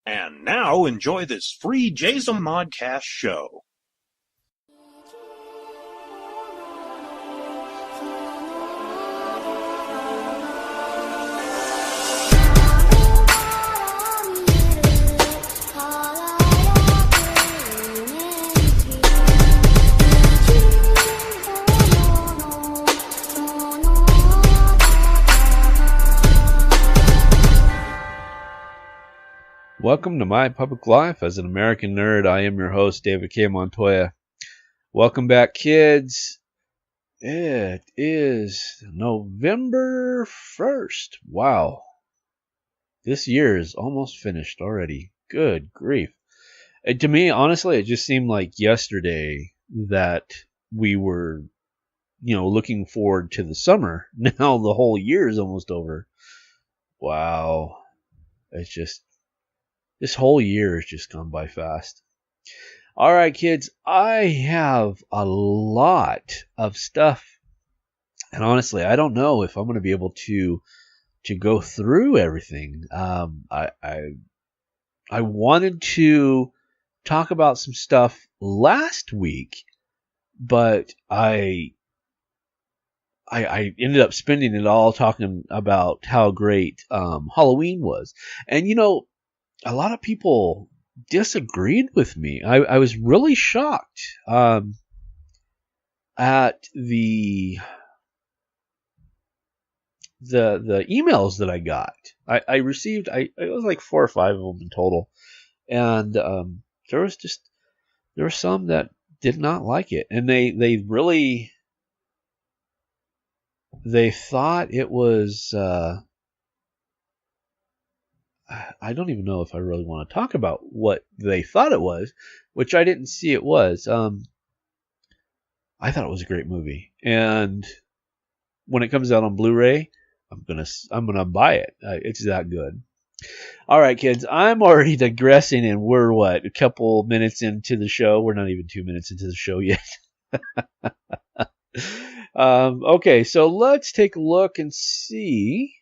And now enjoy this free Jason Modcast show. Welcome to My Public Life. As an American nerd, I am your host, David K. Montoya. Welcome back, kids. It is November 1st. Wow. This year is almost finished already. Good grief. To me, honestly, it just seemed like yesterday that we were, looking forward to the summer. Now the whole year is almost over. Wow. This whole year has just gone by fast. All right, kids, I have a lot of stuff. And honestly, I don't know if I'm going to be able to go through everything. I wanted to talk about some stuff last week, but I ended up spending it all talking about how great Halloween was. And, a lot of people disagreed with me. I was really shocked at the emails that I got. I received, it was like 4 or 5 of them in total. And there were some that did not like it. And they thought it was... I don't even know if I really want to talk about what they thought it was, which I didn't see it was. I thought it was a great movie, and when it comes out on Blu-ray, I'm gonna buy it. It's that good. All right, kids, I'm already digressing, and we're a couple minutes into the show. We're not even 2 minutes into the show yet. Okay, so let's take a look and see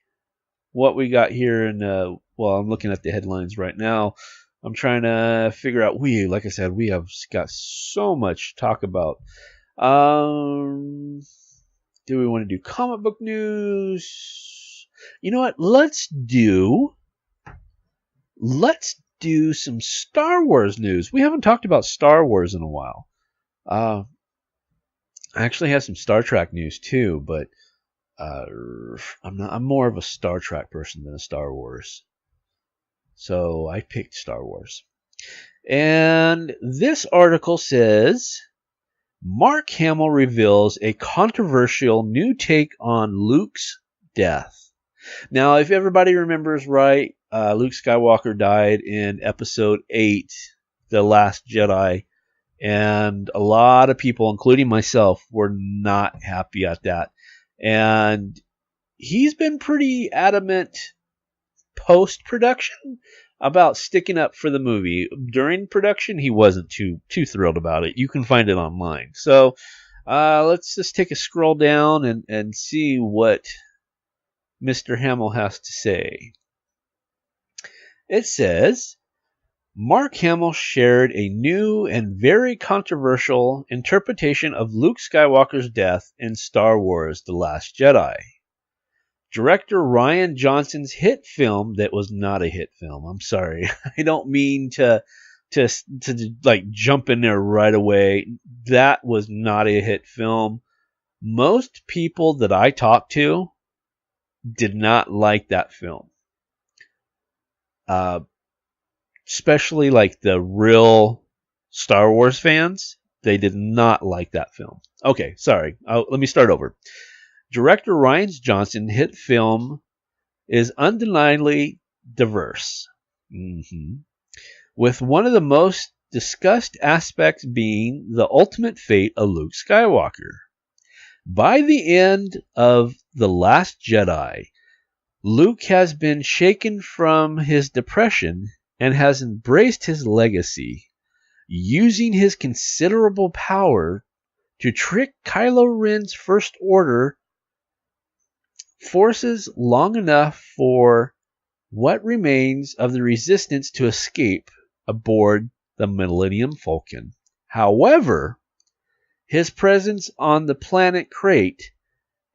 what we got here in I'm looking at the headlines right now. I'm trying to figure out, like I said, we have got so much to talk about. Do we want to do comic book news? You know what? Let's do some Star Wars news. We haven't talked about Star Wars in a while. I actually have some Star Trek news too, but I'm more of a Star Trek person than a Star Wars. So I picked Star Wars. And this article says, Mark Hamill reveals a controversial new take on Luke's death. Now, if everybody remembers right, Luke Skywalker died in Episode 8, The Last Jedi. And a lot of people, including myself, were not happy at that. And he's been pretty adamant post-production about sticking up for the movie. During production, he wasn't too thrilled about it. You can find it online. So let's just take a scroll down and see what Mr. Hamill has to say. It says, Mark Hamill shared a new and very controversial interpretation of Luke Skywalker's death in Star Wars: The Last Jedi. Director Rian Johnson's hit film that was not a hit film. I'm sorry. I don't mean to jump in there right away. That was not a hit film. Most people that I talked to did not like that film. Especially the real Star Wars fans, they did not like that film. Okay, sorry. Let me start over. Director Rian Johnson's hit film is undeniably diverse, with one of the most discussed aspects being the ultimate fate of Luke Skywalker. By the end of The Last Jedi, Luke has been shaken from his depression and has embraced his legacy, using his considerable power to trick Kylo Ren's First Order forces long enough for what remains of the resistance to escape aboard the Millennium Falcon. However, his presence on the planet Crate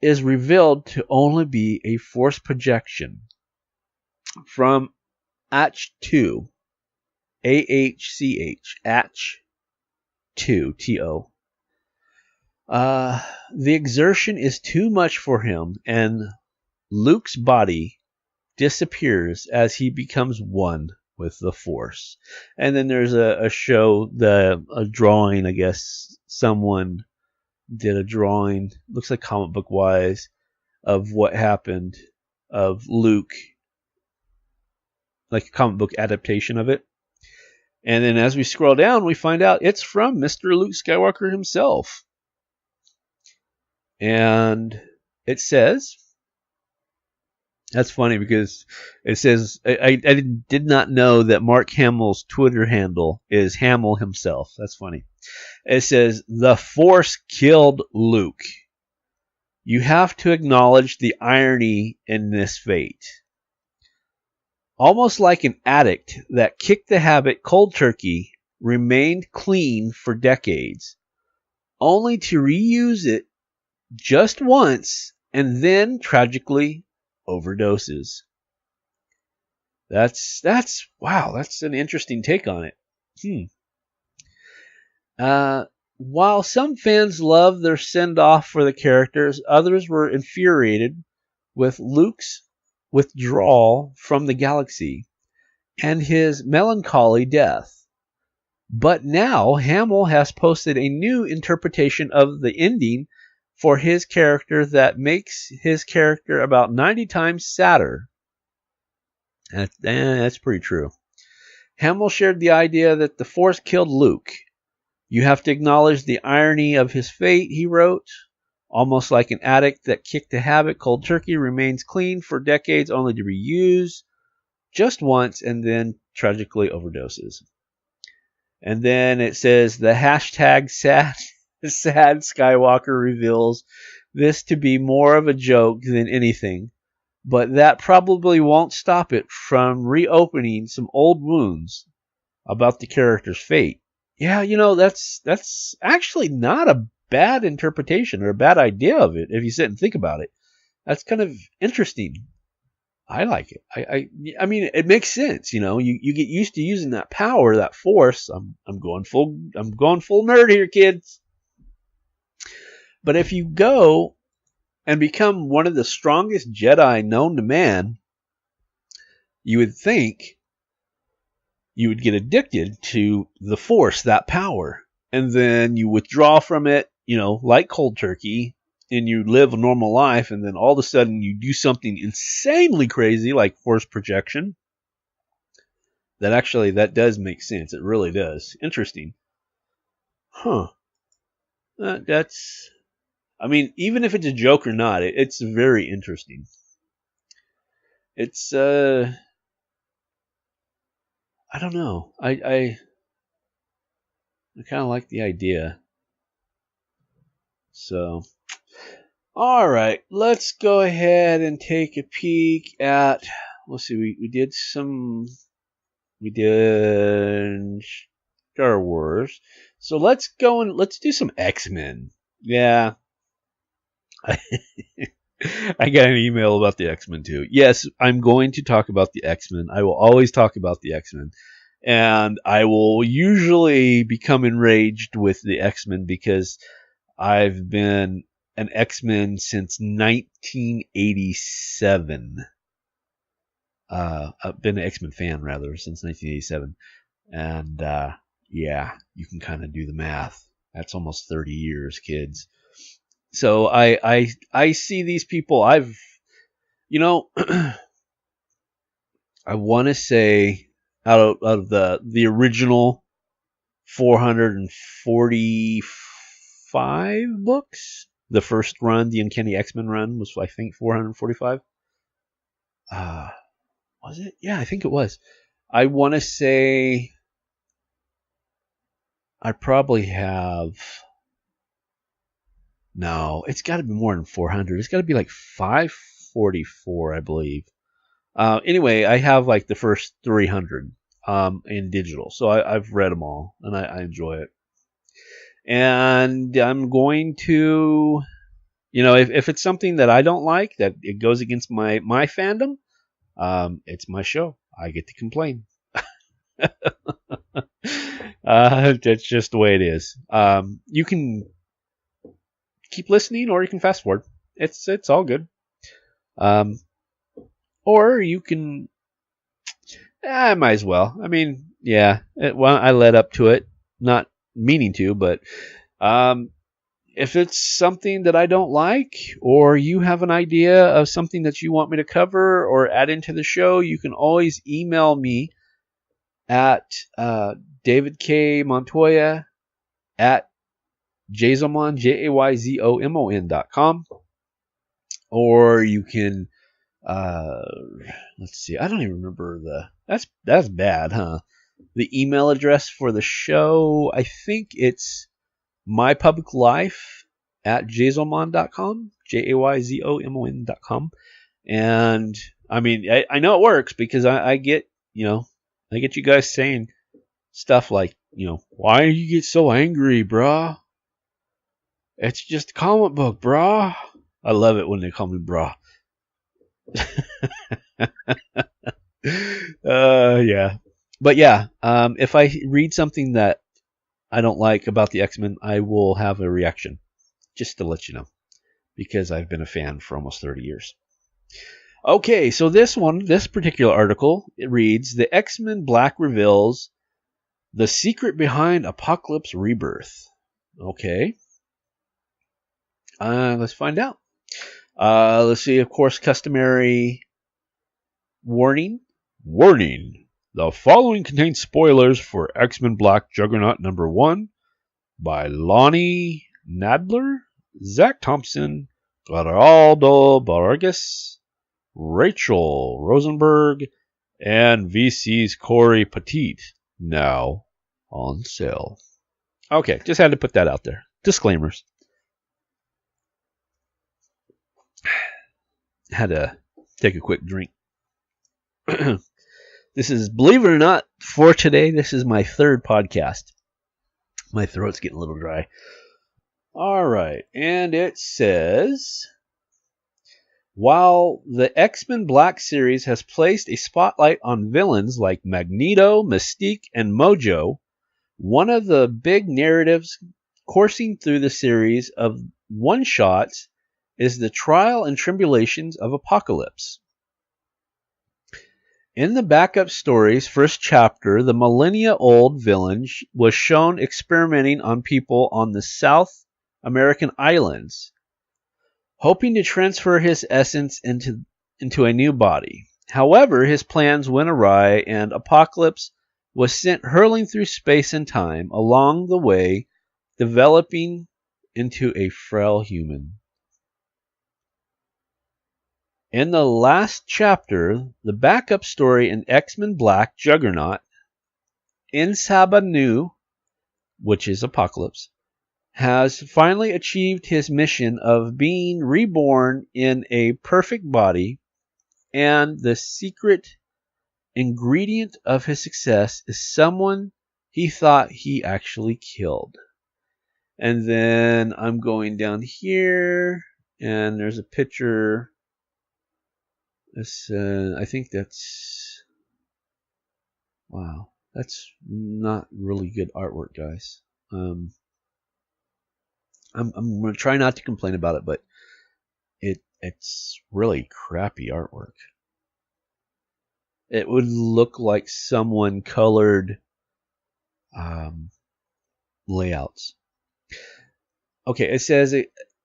is revealed to only be a force projection from ACH-2, AHCH, ACH-2, T-O. The exertion is too much for him, and Luke's body disappears as he becomes one with the Force. And then there's a show, a drawing, I guess. Someone did a drawing, looks like comic book wise, of what happened of Luke, like a comic book adaptation of it. And then as we scroll down, we find out it's from Mr. Luke Skywalker himself. And it says, that's funny because it says, I did not know that Mark Hamill's Twitter handle is Hamill himself. That's funny. It says, the Force killed Luke. You have to acknowledge the irony in this fate. Almost like an addict that kicked the habit cold turkey, remained clean for decades, only to reuse it just once and then tragically overdoses. That's wow, that's an interesting take on it. While some fans love their send-off for the characters, others were infuriated with Luke's withdrawal from the galaxy and his melancholy death. But now Hamill has posted a new interpretation of the ending for his character that makes his character about 90 times sadder. That's pretty true. Hamill shared the idea that the Force killed Luke. You have to acknowledge the irony of his fate, he wrote. Almost like an addict that kicked the habit cold turkey, remains clean for decades only to reuse just once and then tragically overdoses. And then it says the hashtag sad Skywalker reveals this to be more of a joke than anything, but that probably won't stop it from reopening some old wounds about the character's fate. Yeah, that's actually not a bad interpretation or a bad idea of it if you sit and think about it. That's kind of interesting. I like it. I mean, it makes sense. You get used to using that power, that Force. I'm going full nerd here, kids. But if you go and become one of the strongest Jedi known to man, you would think you would get addicted to the Force, that power. And then you withdraw from it, like cold turkey, and you live a normal life, and then all of a sudden you do something insanely crazy like Force projection. That does make sense. It really does. Interesting. Huh. Even if it's a joke or not, it's very interesting. It's, I don't know. I kind of like the idea. So, all right, let's go ahead and take a peek at, let's see, we did Star Wars. So let's go and let's do some X-Men. Yeah. I got an email about the X-Men too. Yes, I'm going to talk about the X-Men. I will always talk about the X-Men. And I will usually become enraged with the X-Men because I've been an X-Men since 1987. I've been an X-Men fan, rather, since 1987. And, yeah, you can kind of do the math. That's almost 30 years, kids. So I see these people. I want to say out of the original 445 books, the first run, the Uncanny X-Men run, was I think 445. Was it? Yeah, I think it was. I want to say I probably have. No, it's got to be more than 400. It's got to be like 544, I believe. Anyway, I have like the first 300 in digital, so I've read them all, and I enjoy it. And I'm going to, if it's something that I don't like, that it goes against my fandom, it's my show. I get to complain. That's just the way it is. You can keep listening, or you can fast forward. It's all good. Or you can. I might as well. I mean, yeah. I led up to it, not meaning to, but if it's something that I don't like, or you have an idea of something that you want me to cover or add into the show, you can always email me at David K. Montoya at Jayzomon, JAYZOMON.com. Or you can, let's see, I don't even remember that's bad, huh? The email address for the show, I think it's mypubliclife at jayzomon.com, JAYZOMON.com. And I mean, I know it works because I get, I get you guys saying stuff like, why do you get so angry, brah? It's just a comic book, brah. I love it when they call me brah. Yeah. But yeah, if I read something that I don't like about the X-Men, I will have a reaction, just to let you know, because I've been a fan for almost 30 years. Okay, so this particular article, it reads, The X-Men Black reveals the secret behind Apocalypse Rebirth. Okay. Let's find out. Let's see, of course, customary warning. Warning. The following contains spoilers for X-Men Black Juggernaut number 1 by Lonnie Nadler, Zach Thompson, Geraldo Vargas, Rachel Rosenberg, and VC's Corey Petit. Now on sale. Okay, just had to put that out there. Disclaimers. Had to take a quick drink. This is, believe it or not, for today, this is my third podcast. My throat's getting a little dry. All right, and it says, while the X-Men Black series has placed a spotlight on villains like Magneto, Mystique, and Mojo, one of the big narratives coursing through the series of one-shots is the trial and tribulations of Apocalypse. In the backup story's first chapter, the millennia-old villain was shown experimenting on people on the South American islands, hoping to transfer his essence into a new body. However, his plans went awry, and Apocalypse was sent hurling through space and time, along the way developing into a frail human. In the last chapter, the backup story in X-Men Black Juggernaut, Insabanu, which is Apocalypse, has finally achieved his mission of being reborn in a perfect body, and the secret ingredient of his success is someone he thought he actually killed. And then I'm going down here, and there's a picture. This, I think that's, wow, that's not really good artwork, guys. I'm going to try not to complain about it, but it's really crappy artwork. It would look like someone colored layouts. Okay, it says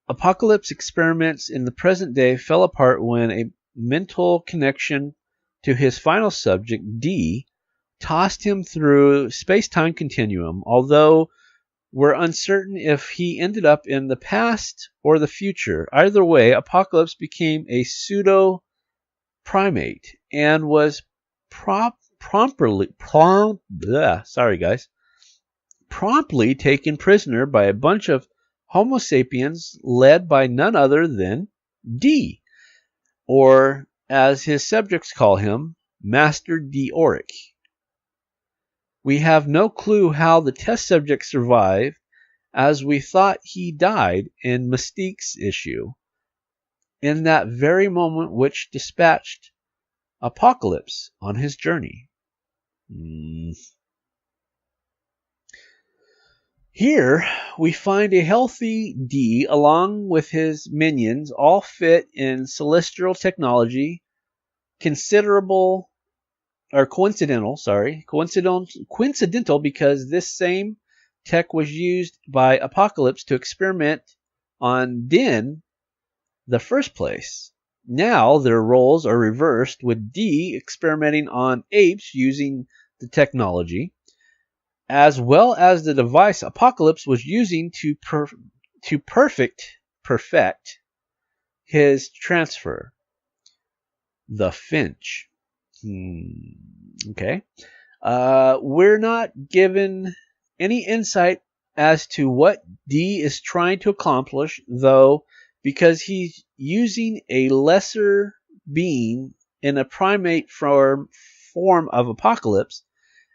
Apocalypse experiments in the present day fell apart when a mental connection to his final subject, D, tossed him through space-time continuum, although we're uncertain if he ended up in the past or the future. Either way, Apocalypse became a pseudo-primate and was promptly taken prisoner by a bunch of Homo sapiens led by none other than D, or as his subjects call him, Master Deoric. We have no clue how the test subject survived, as we thought he died in Mystique's issue, in that very moment which dispatched Apocalypse on his journey. Here we find a healthy D along with his minions, all fit in celestial technology, coincidental because this same tech was used by Apocalypse to experiment on Din the first place. Now their roles are reversed, with D experimenting on apes using the technology, as well as the device Apocalypse was using to perfect his transfer. The Finch. Okay. We're not given any insight as to what D is trying to accomplish, though, because he's using a lesser being in a primate form of Apocalypse.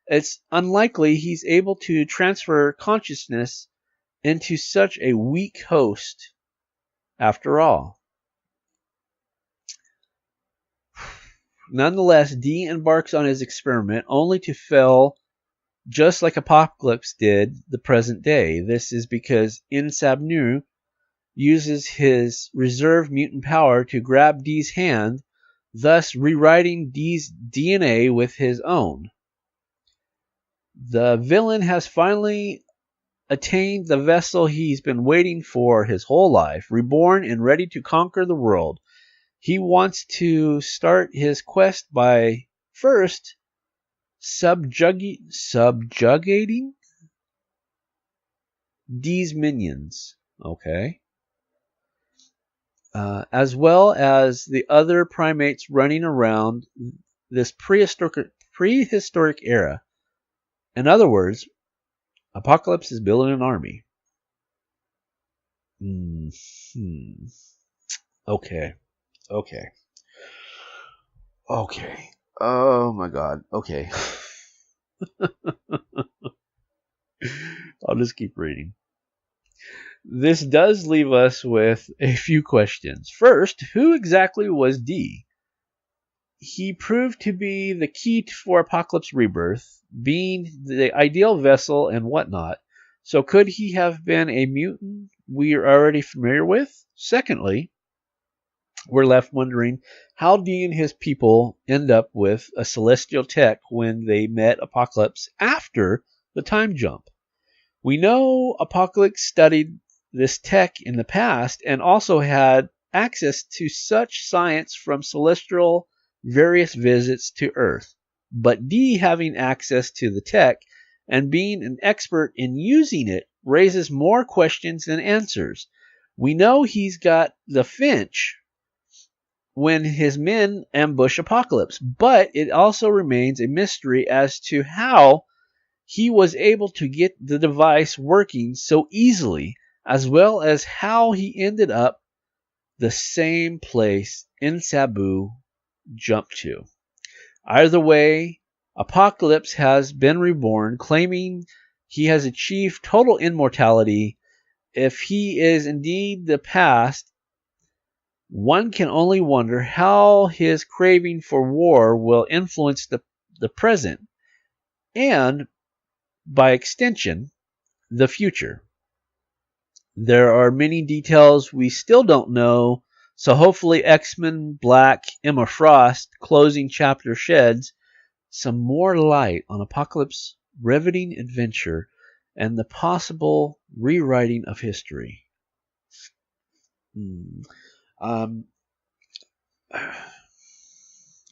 It's unlikely he's able to transfer consciousness into such a weak host after all. Nonetheless, D embarks on his experiment only to fail just like Apocalypse did the present day. This is because Insabnu uses his reserve mutant power to grab D's hand, thus rewriting D's DNA with his own. The villain has finally attained the vessel he's been waiting for his whole life, reborn and ready to conquer the world. He wants to start his quest by first subjugating D's minions. Okay. As well as the other primates running around this prehistoric era. In other words, Apocalypse is building an army. Okay. Oh my god. Okay. I'll just keep reading. This does leave us with a few questions. First, who exactly was D? He proved to be the key for Apocalypse rebirth, being the ideal vessel and whatnot. So could he have been a mutant we are already familiar with? Secondly, we're left wondering how D and his people end up with a celestial tech when they met Apocalypse after the time jump. We know Apocalypse studied this tech in the past and also had access to such science from celestial various visits to Earth. But D having access to the tech and being an expert in using it raises more questions than answers. We know he's got the Finch when his men ambush Apocalypse, but it also remains a mystery as to how he was able to get the device working so easily, as well as how he ended up the same place Sabu jumped to. Either way, Apocalypse has been reborn, claiming he has achieved total immortality. If he is indeed the past, one can only wonder how his craving for war will influence the present, and, by extension, the future. There are many details we still don't know, so hopefully X-Men Black Emma Frost closing chapter sheds some more light on Apocalypse's riveting adventure and the possible rewriting of history.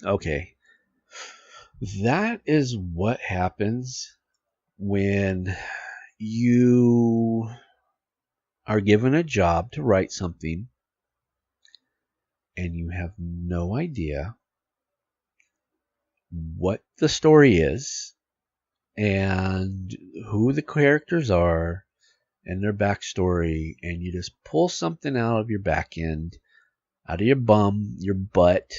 Okay. That is what happens when you are given a job to write something and you have no idea what the story is and who the characters are and their backstory, and you just pull something out of your back end, out of your bum, your butt,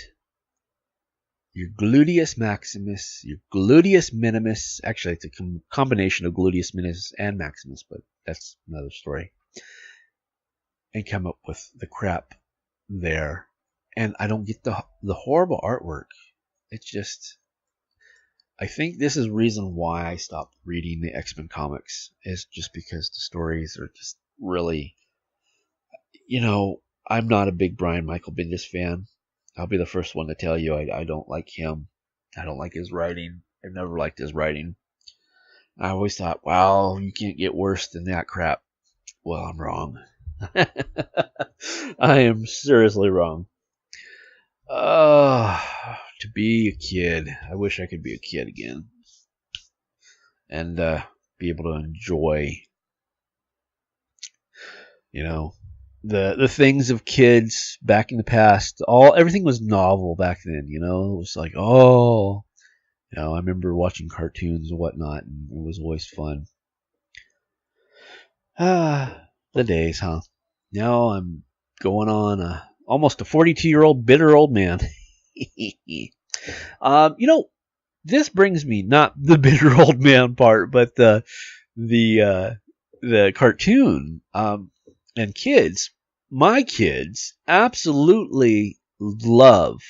your gluteus maximus, your gluteus minimus. Actually, it's a combination of gluteus minimus and maximus, but that's another story. And come up with the crap there. And I don't get the horrible artwork. It's just, I think this is the reason why I stopped reading the X-Men comics, is just because the stories are just really, I'm not a big Brian Michael Bendis fan. I'll be the first one to tell you I don't like him. I don't like his writing. I've never liked his writing. I always thought, wow, you can't get worse than that crap. Well, I'm wrong. I am seriously wrong. To be a kid. I wish I could be a kid again. And be able to enjoy, the things of kids back in the past. Everything was novel back then, It was like, I remember watching cartoons and whatnot, and it was always fun. The days, huh? Now I'm going on almost a 42-year-old bitter old man. This brings me, not the bitter old man part, but the cartoon and kids. My kids absolutely love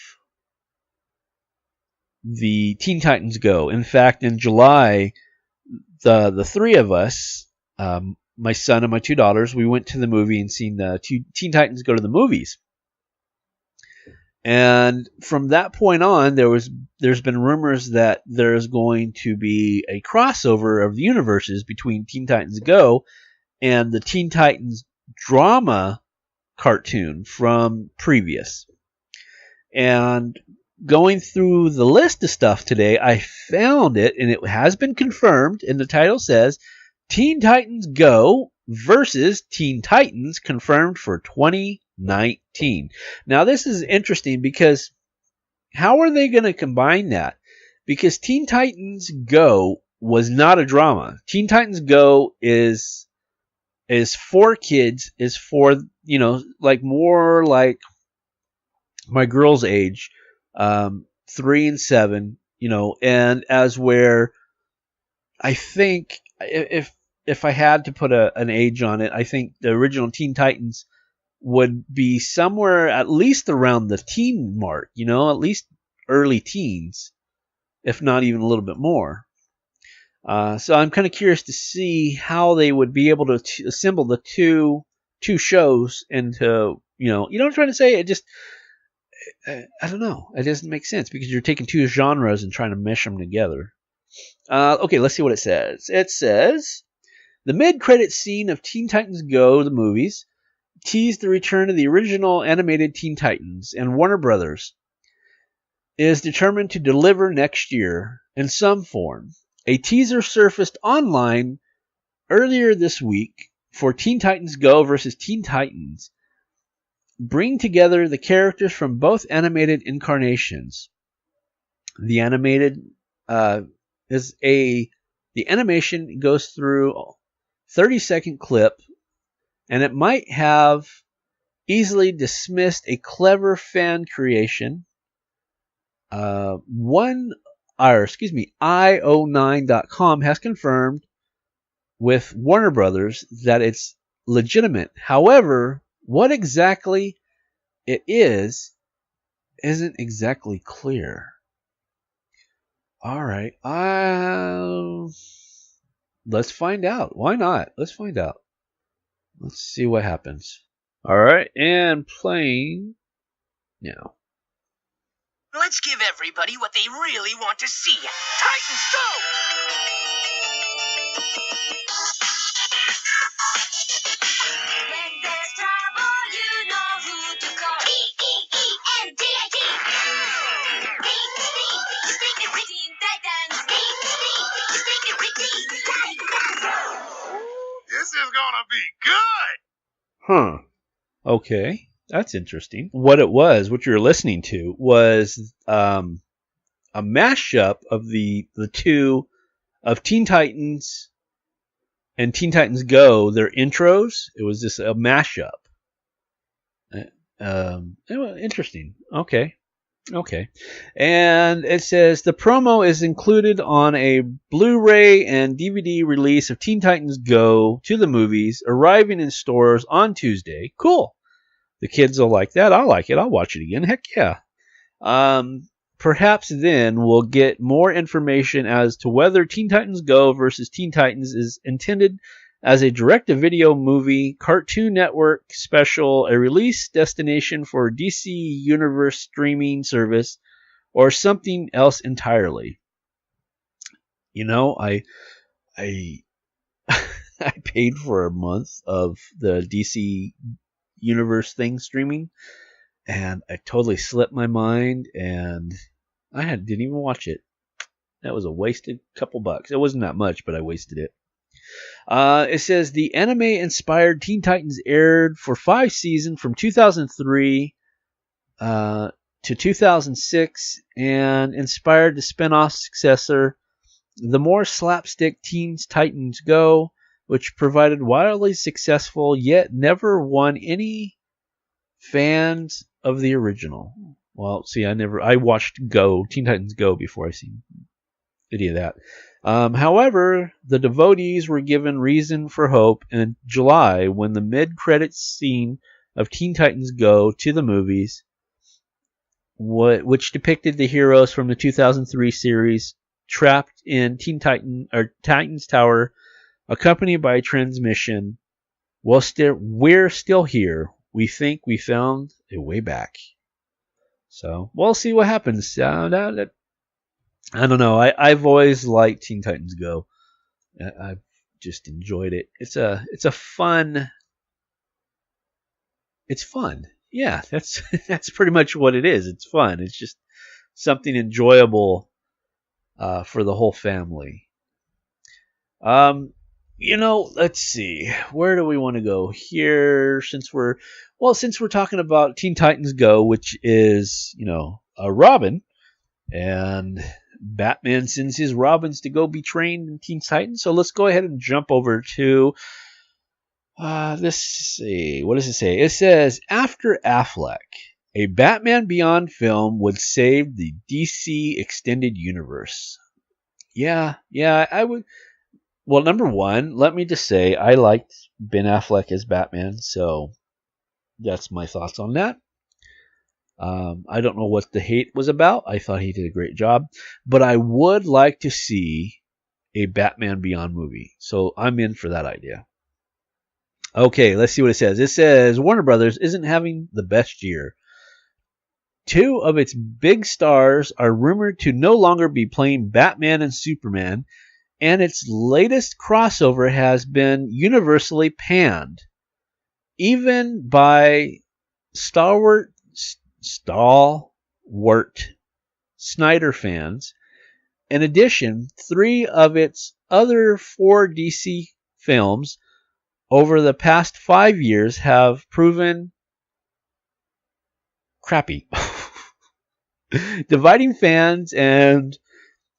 the Teen Titans Go. In fact, in July, the three of us, my son and my two daughters, we went to the movie and seen the Teen Titans Go to the movies. And from that point on, there's been rumors that there's going to be a crossover of the universes between Teen Titans Go and the Teen Titans drama cartoon from previous. And going through the list of stuff today, I found it, and it has been confirmed, and the title says Teen Titans Go versus Teen Titans, confirmed for 2019. Now, this is interesting because how are they going to combine that? Because Teen Titans Go was not a drama. Teen Titans Go is for kids, is for, more like my girl's age, 3 and 7, and as where I think if I had to put an age on it, I think the original Teen Titans would be somewhere at least around the teen mark, at least early teens, if not even a little bit more. So I'm kind of curious to see how they would be able to assemble the two shows into, what I'm trying to say? It just, I don't know. It doesn't make sense because you're taking two genres and trying to mesh them together. Okay, let's see what it says. It says, the mid-credit scene of Teen Titans Go, the movies, teased the return of the original animated Teen Titans, and Warner Brothers is determined to deliver next year in some form. A teaser surfaced online earlier this week for Teen Titans Go versus Teen Titans, bring together the characters from both animated incarnations. The animation goes through a 30-second clip, and it might have easily dismissed a clever fan creation. IO9.com has confirmed with Warner Brothers that it's legitimate. However, what exactly it isn't exactly clear. All right. Let's find out. Why not? Let's find out. Let's see what happens. All right, and playing now. Let's give everybody what they really want to see. Titans Go! When there's trouble, you know who to call. TEENTIT. Teen Titans. This is gonna be good! Huh. Okay. That's interesting. What you're listening to was a mashup of the two of Teen Titans and Teen Titans Go, their intros. It was just a mashup. Interesting. Okay. Okay. And it says the promo is included on a Blu-ray and DVD release of Teen Titans Go to the movies, arriving in stores on Tuesday. Cool. The kids will like that. I'll like it. I'll watch it again. Heck yeah. Perhaps then we'll get more information as to whether Teen Titans Go versus Teen Titans is intended as a direct-to-video movie, Cartoon Network special, a release destination for DC Universe streaming service, or something else entirely. You know, I I paid for a month of the DC Universe thing streaming, and I totally slipped my mind, and didn't even watch it. That was a wasted couple bucks. It wasn't that much, but I wasted it. It says the anime-inspired Teen Titans aired for 5 seasons from 2003 to 2006 and inspired the spin-off successor, the more slapstick Teen Titans Go, which provided wildly successful yet never won any fans of the original. Well, see, I watched Teen Titans Go before I seen any of that. However, the devotees were given reason for hope in July when the mid-credits scene of Teen Titans Go to the movies, which depicted the heroes from the 2003 series trapped in Titan's Tower, accompanied by a transmission. Well, we're still here. We think we found a way back. So we'll see what happens. I don't know. I've always liked Teen Titans Go. I've just enjoyed it. It's fun. It's fun. Yeah, that's pretty much what it is. It's fun. It's just something enjoyable for the whole family. Let's see. Where do we want to go here? Since we're talking about Teen Titans Go, which is Robin, and Batman sends his Robins to go be trained in Teen Titans. So let's go ahead and jump over to let's see. What does it say? It says, after Affleck, a Batman Beyond film would save the DC Extended Universe. Yeah, I would. Well, number one, let me just say I liked Ben Affleck as Batman, so that's my thoughts on that. I don't know what the hate was about. I thought he did a great job. But I would like to see a Batman Beyond movie. So I'm in for that idea. Okay, let's see what it says. It says Warner Brothers isn't having the best year. 2 of its big stars are rumored to no longer be playing Batman and Superman, and its latest crossover has been universally panned, even by stalwart Snyder fans. In addition, 3 of its other 4 DC films over the past 5 years have proven crappy, dividing fans and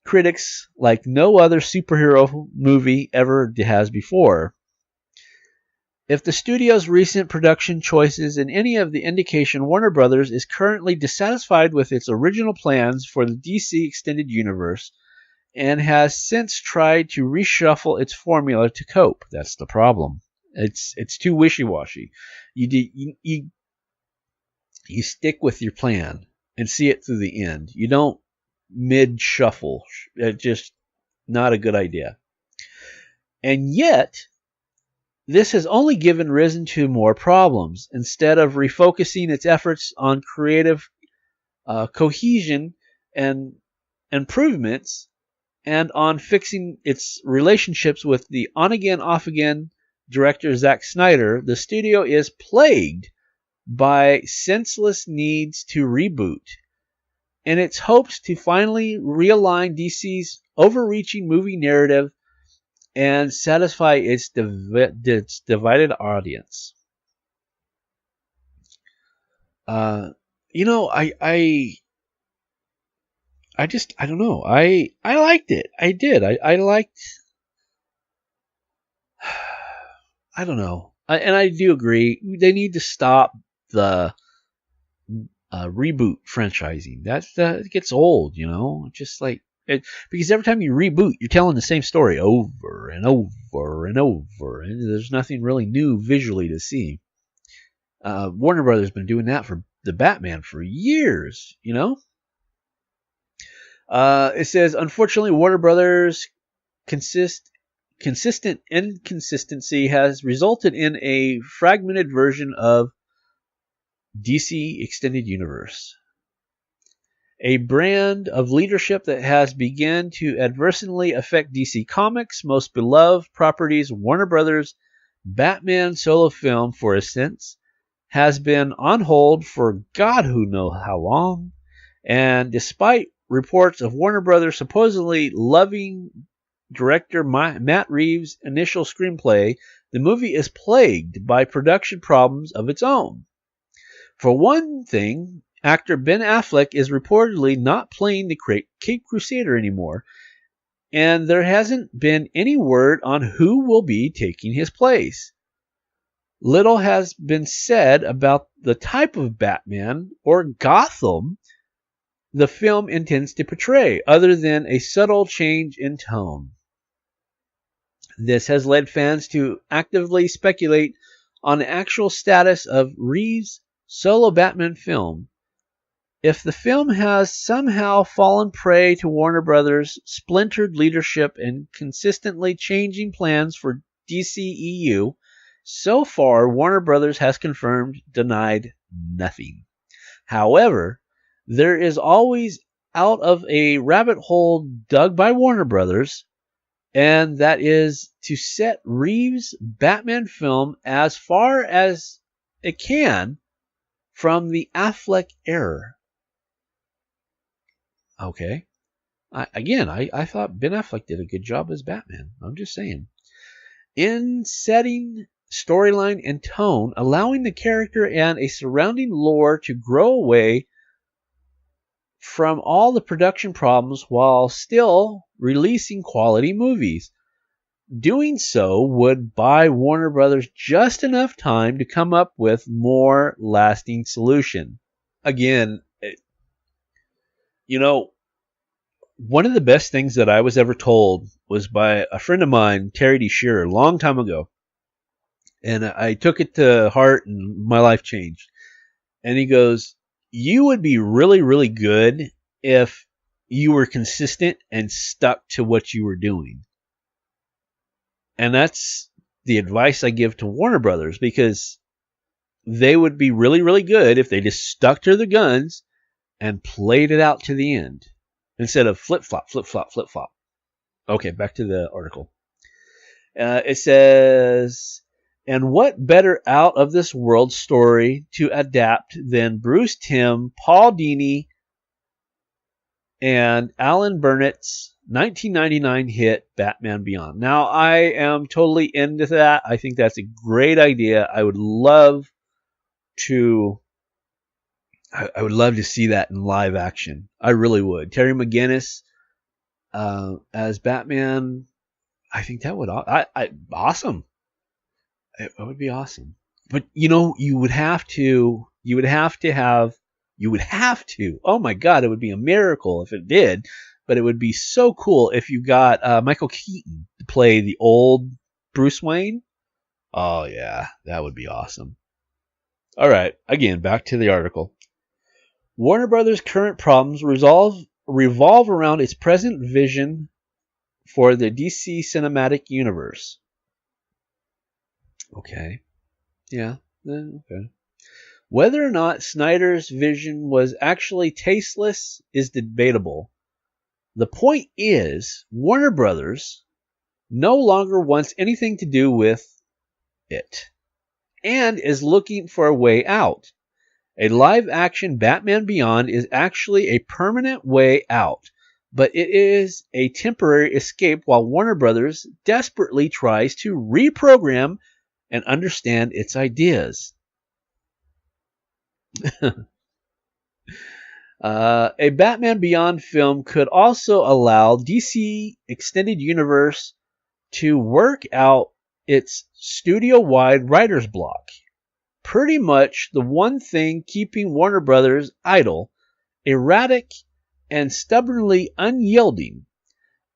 critics like no other superhero movie ever has before. If the studio's recent production choices in any of the indication, Warner Brothers is currently dissatisfied with its original plans for the DC Extended Universe and has since tried to reshuffle its formula to cope. That's the problem. It's too wishy-washy. You stick with your plan and see it through the end. You don't mid-shuffle. It's just not a good idea. And yet, this has only given risen to more problems. Instead of refocusing its efforts on creative cohesion and improvements, and on fixing its relationships with the on-again, off-again director Zack Snyder, the studio is plagued by senseless needs to reboot. In its hopes to finally realign DC's overreaching movie narrative and satisfy its divided audience. I don't know. I liked it. I did. I liked. I don't know. And I do agree. They need to stop the reboot franchising. That gets old, you know. Just like because every time you reboot, you're telling the same story over and over and over, and there's nothing really new visually to see. Warner Brothers has been doing that for the Batman for years, you know. It says, unfortunately, Warner Brothers' consistent inconsistency has resulted in a fragmented version of DC Extended Universe, a brand of leadership that has begun to adversely affect DC Comics' most beloved properties. Warner Brothers' Batman solo film, for instance, has been on hold for God who knows how long, and despite reports of Warner Brothers supposedly loving director Matt Reeves' initial screenplay, the movie is plagued by production problems of its own. For one thing, actor Ben Affleck is reportedly not playing the Cape Crusader anymore, and there hasn't been any word on who will be taking his place. Little has been said about the type of Batman or Gotham the film intends to portray, other than a subtle change in tone. This has led fans to actively speculate on the actual status of Reeves' solo Batman film. If the film has somehow fallen prey to Warner Brothers' splintered leadership and consistently changing plans for DCEU, so far Warner Brothers has denied nothing. However, there is always out of a rabbit hole dug by Warner Brothers, and that is to set Reeves' Batman film as far as it can from the Affleck era. Okay. I thought Ben Affleck did a good job as Batman. I'm just saying. In setting storyline and tone, allowing the character and a surrounding lore to grow away from all the production problems while still releasing quality movies. Doing so would buy Warner Brothers just enough time to come up with more lasting solution. Again, you know, one of the best things that I was ever told was by a friend of mine, Terry D. Shearer, a long time ago. And I took it to heart and my life changed. And he goes, you would be really, really good if you were consistent and stuck to what you were doing. And that's the advice I give to Warner Brothers, because they would be really, really good if they just stuck to their guns and played it out to the end instead of flip-flop, flip-flop, flip-flop. Okay, back to the article. It says, and what better out of this world story to adapt than Bruce Timm, Paul Dini, and Alan Burnett's 1999 hit Batman Beyond. Now, I am totally into that. I think that's a great idea. I would love to see that in live action. I really would. Terry McGinnis as Batman. I think that would awesome. It would be awesome. But you would have to. Oh my God, it would be a miracle if it did. But it would be so cool if you got Michael Keaton to play the old Bruce Wayne. Oh yeah, that would be awesome. All right, again, back to the article. Warner Brothers' current problems revolve around its present vision for the DC Cinematic Universe. Okay. Yeah. Okay. Whether or not Snyder's vision was actually tasteless is debatable. The point is, Warner Brothers no longer wants anything to do with it and is looking for a way out. A live-action Batman Beyond is actually a permanent way out, but it is a temporary escape while Warner Brothers desperately tries to reprogram and understand its ideas. A Batman Beyond film could also allow DC Extended Universe to work out its studio-wide writer's block pretty much the one thing keeping Warner Brothers idle, erratic, and stubbornly unyielding,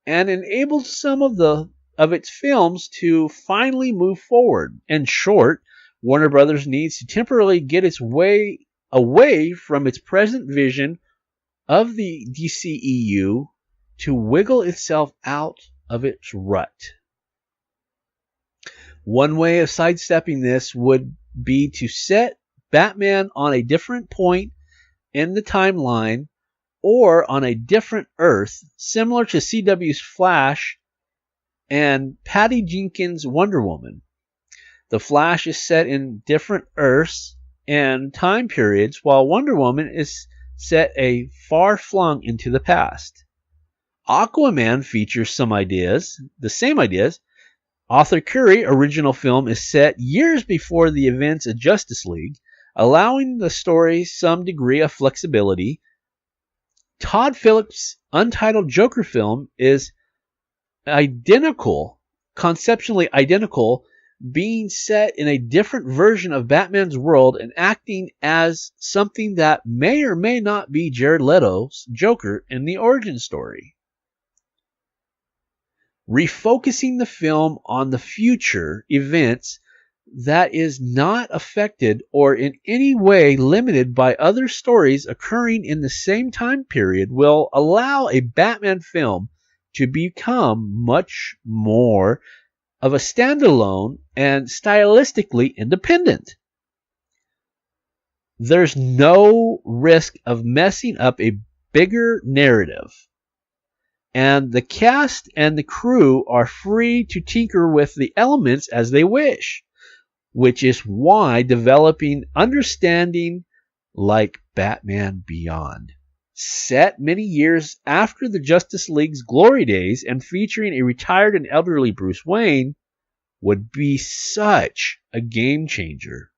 and enabled some of its films to finally move forward. In short, Warner Brothers needs to temporarily get its way away from its present vision of the DCEU to wiggle itself out of its rut. One way of sidestepping this would be to set Batman on a different point in the timeline or on a different Earth, similar to CW's Flash and Patty Jenkins' Wonder Woman. The Flash is set in different Earths and time periods, while Wonder Woman is set a far flung into the past. Aquaman features the same ideas. Arthur Curry's original film is set years before the events of Justice League, allowing the story some degree of flexibility. Todd Phillips' untitled Joker film is conceptually identical, being set in a different version of Batman's world and acting as something that may or may not be Jared Leto's Joker in the origin story. Refocusing the film on the future events that is not affected or in any way limited by other stories occurring in the same time period will allow a Batman film to become much more of a standalone and stylistically independent. There's no risk of messing up a bigger narrative, and the cast and the crew are free to tinker with the elements as they wish, which is why developing understanding like Batman Beyond, set many years after the Justice League's glory days and featuring a retired and elderly Bruce Wayne, would be such a game changer.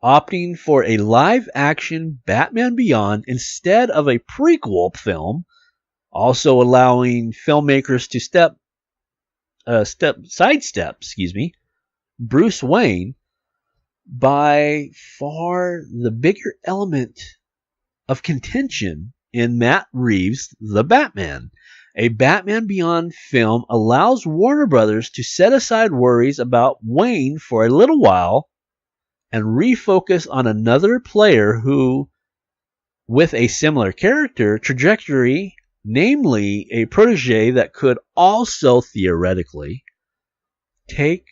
Opting for a live-action Batman Beyond instead of a prequel film, also allowing filmmakers to sidestep Bruce Wayne, by far the bigger element of contention in Matt Reeves' The Batman. A Batman Beyond film allows Warner Brothers to set aside worries about Wayne for a little while and refocus on another player who, with a similar character trajectory, namely a protege that could also theoretically take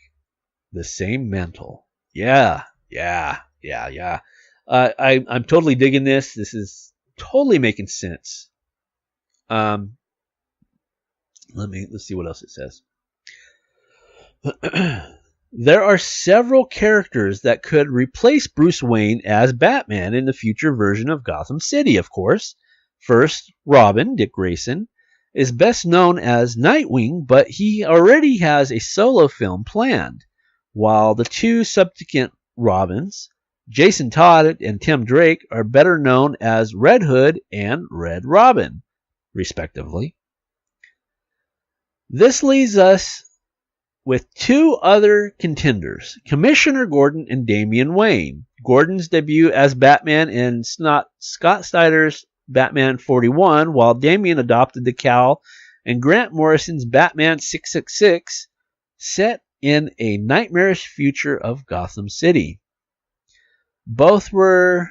the same mantle. Yeah. I'm totally digging this. This is totally making sense. Let's see what else it says. There are several characters that could replace Bruce Wayne as Batman in the future version of Gotham City, of course. First, Robin, Dick Grayson, is best known as Nightwing, but he already has a solo film planned, while the two subsequent Robins, Jason Todd and Tim Drake, are better known as Red Hood and Red Robin, respectively. This leaves us with two other contenders, Commissioner Gordon and Damian Wayne. Gordon's debut as Batman in Scott Snyder's Batman 41, while Damian adopted the cowl in Grant Morrison's Batman 666, set in a nightmarish future of Gotham City. Both were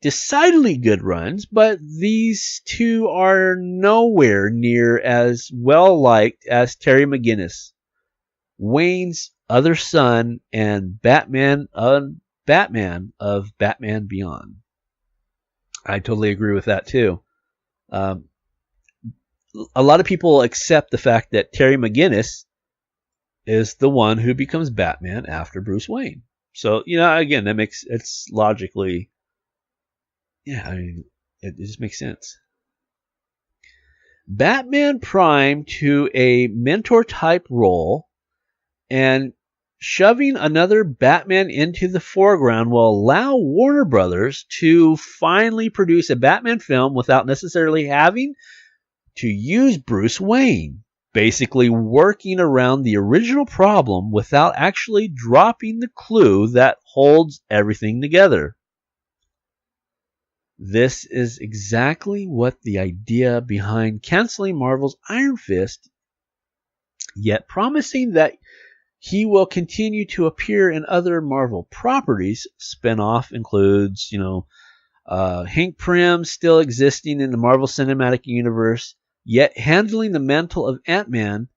decidedly good runs, but these two are nowhere near as well liked as Terry McGinnis, Wayne's other son, and Batman of Batman Beyond. I totally agree with that too. A lot of people accept the fact that Terry McGinnis is the one who becomes Batman after Bruce Wayne. So, again, it's logically, it just makes sense. Batman primed to a mentor-type role, and shoving another Batman into the foreground will allow Warner Brothers to finally produce a Batman film without necessarily having to use Bruce Wayne. basically working around the original problem without actually dropping the clue that holds everything together. This is exactly what the idea behind canceling Marvel's Iron Fist, yet promising that he will continue to appear in other Marvel properties. Spinoff includes, Hank Pym still existing in the Marvel Cinematic Universe, yet handing the mantle to Ant-Man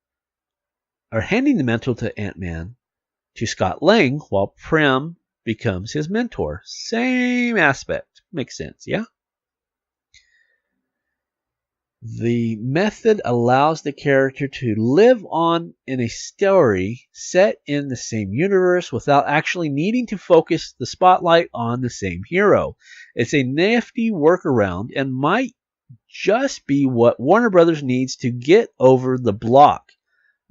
to Scott Lang while Pym becomes his mentor. Same aspect. Makes sense, yeah? The method allows the character to live on in a story set in the same universe without actually needing to focus the spotlight on the same hero. It's a nifty workaround and might just be what Warner Brothers needs to get over the block,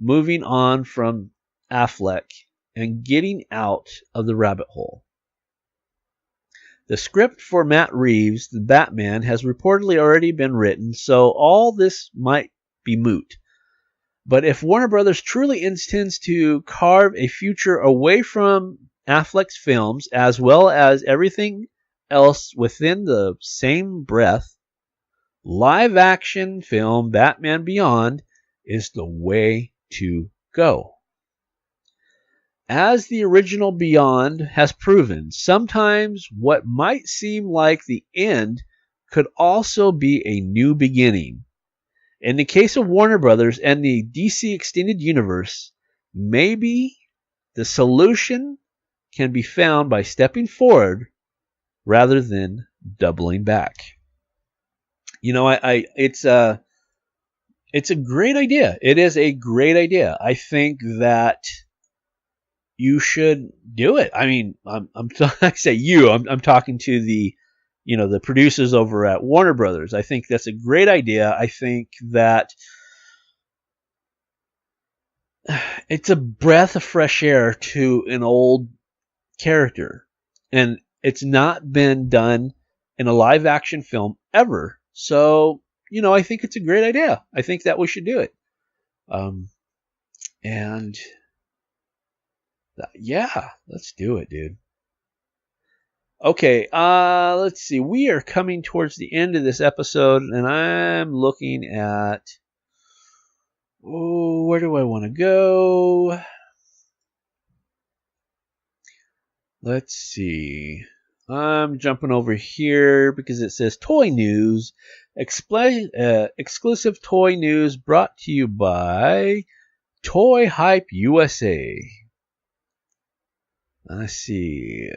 moving on from Affleck and getting out of the rabbit hole. The script for Matt Reeves' The Batman has reportedly already been written, so all this might be moot. But if Warner Brothers truly intends to carve a future away from Affleck's films, as well as everything else within the same breath, live-action film Batman Beyond is the way to go. As the original Beyond has proven, sometimes what might seem like the end could also be a new beginning. In the case of Warner Brothers and the DC Extended Universe, maybe the solution can be found by stepping forward rather than doubling back. It's a great idea. It is a great idea. I think that you should do it. I mean, I'm talking to the producers over at Warner Brothers. I think that's a great idea. I think that it's a breath of fresh air to an old character, and it's not been done in a live action film ever. So, I think it's a great idea. I think that we should do it. Yeah, let's do it, dude. Okay, let's see. We are coming towards the end of this episode, and I'm looking at... where do I want to go? Let's see. I'm jumping over here because it says Toy News. Exclusive toy news brought to you by Toy Hype USA. Let's see.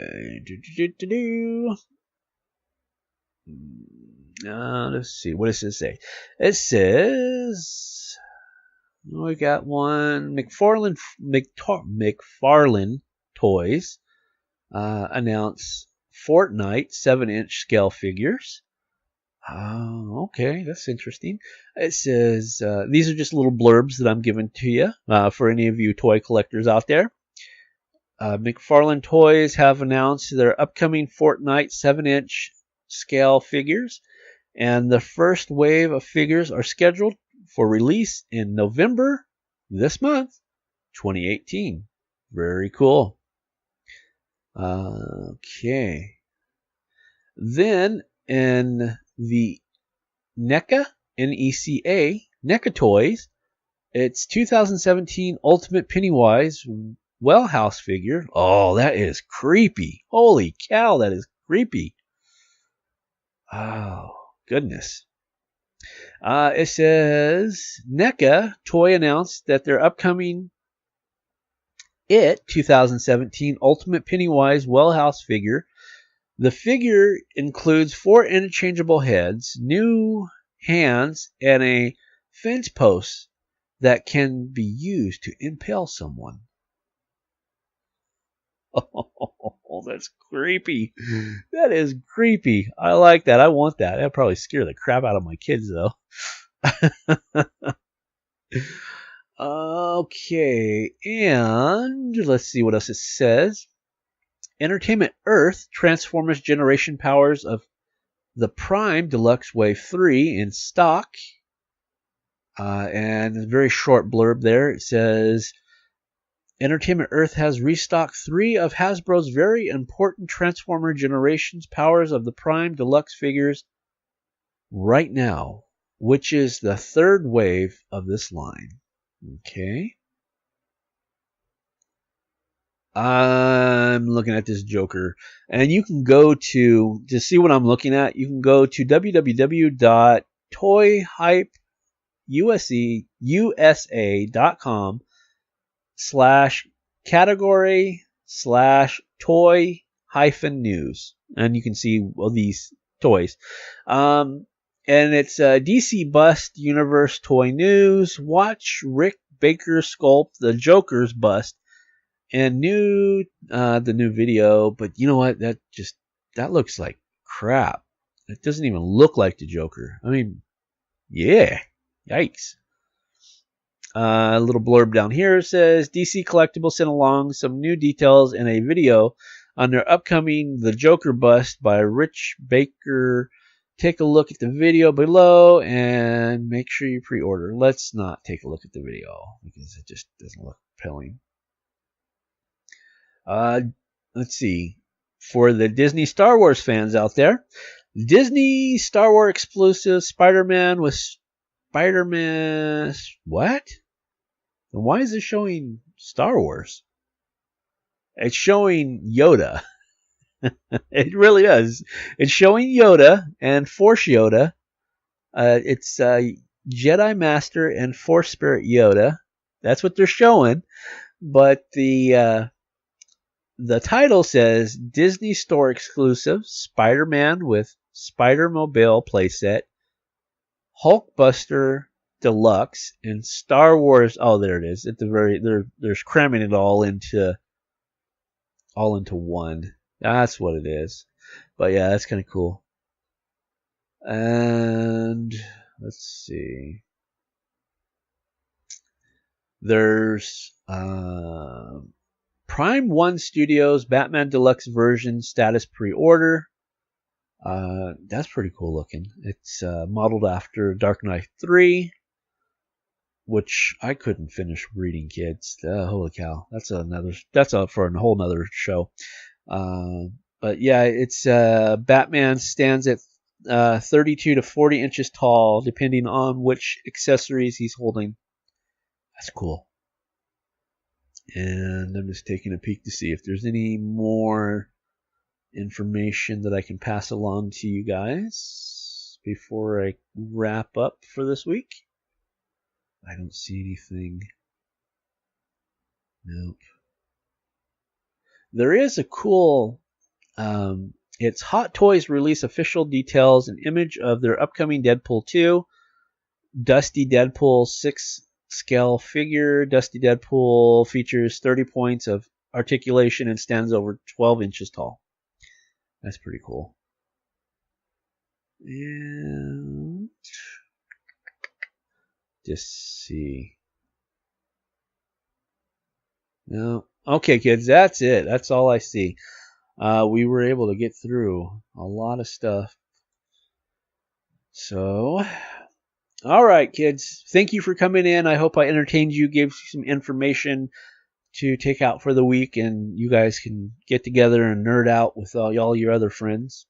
Let's see. What does it say? It says we got one. McFarlane Toys announced Fortnite 7-inch scale figures. Okay, that's interesting. It says these are just little blurbs that I'm giving to you for any of you toy collectors out there. McFarlane Toys have announced their upcoming Fortnite 7-inch scale figures, and the first wave of figures are scheduled for release in November this month, 2018. Very cool. Okay. Then in the NECA, N-E-C-A, NECA Toys, it's 2017 Ultimate Pennywise Wellhouse figure. Oh, that is creepy. Holy cow, that is creepy. Oh, goodness. It says NECA Toy announced that their upcoming 2017 Ultimate Pennywise Wellhouse figure. The figure includes 4 interchangeable heads, new hands, and a fence post that can be used to impale someone. Oh, that's creepy. That is creepy. I like that. I want that. That'd probably scare the crap out of my kids, though. Okay, and let's see what else it says. Entertainment Earth Transformers Generation Powers of the Prime Deluxe Wave 3 in stock. And a very short blurb there. It says, Entertainment Earth has restocked 3 of Hasbro's very important Transformer Generations Powers of the Prime Deluxe figures right now, which is the 3rd wave of this line. Okay. I'm looking at this Joker, and you can go to see what I'm looking at, you can go to www.toyhypeusa.com/category/toy-news, and you can see all these toys. And it's DC Bust Universe Toy News. Watch Rick Baker sculpt the Joker's bust. And the new video, but you know what? That looks like crap. It doesn't even look like the Joker. I mean, yeah, yikes. A little blurb down here says DC Collectibles sent along some new details in a video on their upcoming The Joker bust by Rich Baker. Take a look at the video below and make sure you pre-order. Let's not take a look at the video because it just doesn't look compelling. Let's see. For the Disney Star Wars fans out there, Disney Star Wars exclusive Spider-Man with Spider-Man. What? And why is it showing Star Wars? It's showing Yoda. It really is. It's showing Yoda and Force Yoda. It's Jedi Master and Force Spirit Yoda. That's what they're showing. But the title says Disney Store exclusive Spider-Man with Spider-Mobile playset, Hulkbuster Deluxe, and Star Wars. Oh, there it is. At the very they're cramming it all into one. That's what it is. But yeah, that's kind of cool. And let's see. There's Prime 1 Studios Batman Deluxe version status pre-order. That's pretty cool looking. It's modeled after Dark Knight 3, which I couldn't finish reading, kids. Holy cow, that's for a whole nother show. But yeah, it's Batman stands at 32 to 40 inches tall, depending on which accessories he's holding. That's cool. And I'm just taking a peek to see if there's any more information that I can pass along to you guys before I wrap up for this week. I don't see anything. Nope. There is a cool, it's Hot Toys release official details and image of their upcoming Deadpool 2. Dusty Deadpool 6 scale figure. Dusty Deadpool features 30 points of articulation and stands over 12 inches tall. That's pretty cool. And just see. No. Okay, kids, that's it. That's all I see. We were able to get through a lot of stuff. So, all right, kids. Thank you for coming in. I hope I entertained you, gave you some information to take out for the week, and you guys can get together and nerd out with all your other friends.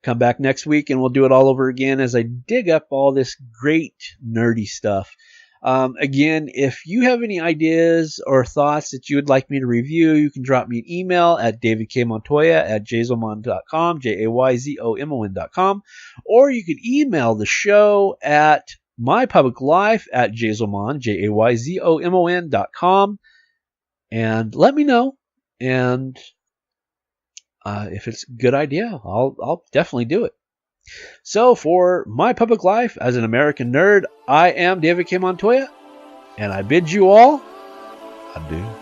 Come back next week, and we'll do it all over again as I dig up all this great nerdy stuff. Again, if you have any ideas or thoughts that you would like me to review, you can drop me an email at davidkmontoya@jayzomon.com, JAYZOMON.com, or you can email the show at mypubliclife@jayzomon, JAYZOMON.com, and let me know. And if it's a good idea, I'll definitely do it. So for My Public Life as an American Nerd, I am David K. Montoya, and I bid you all adieu.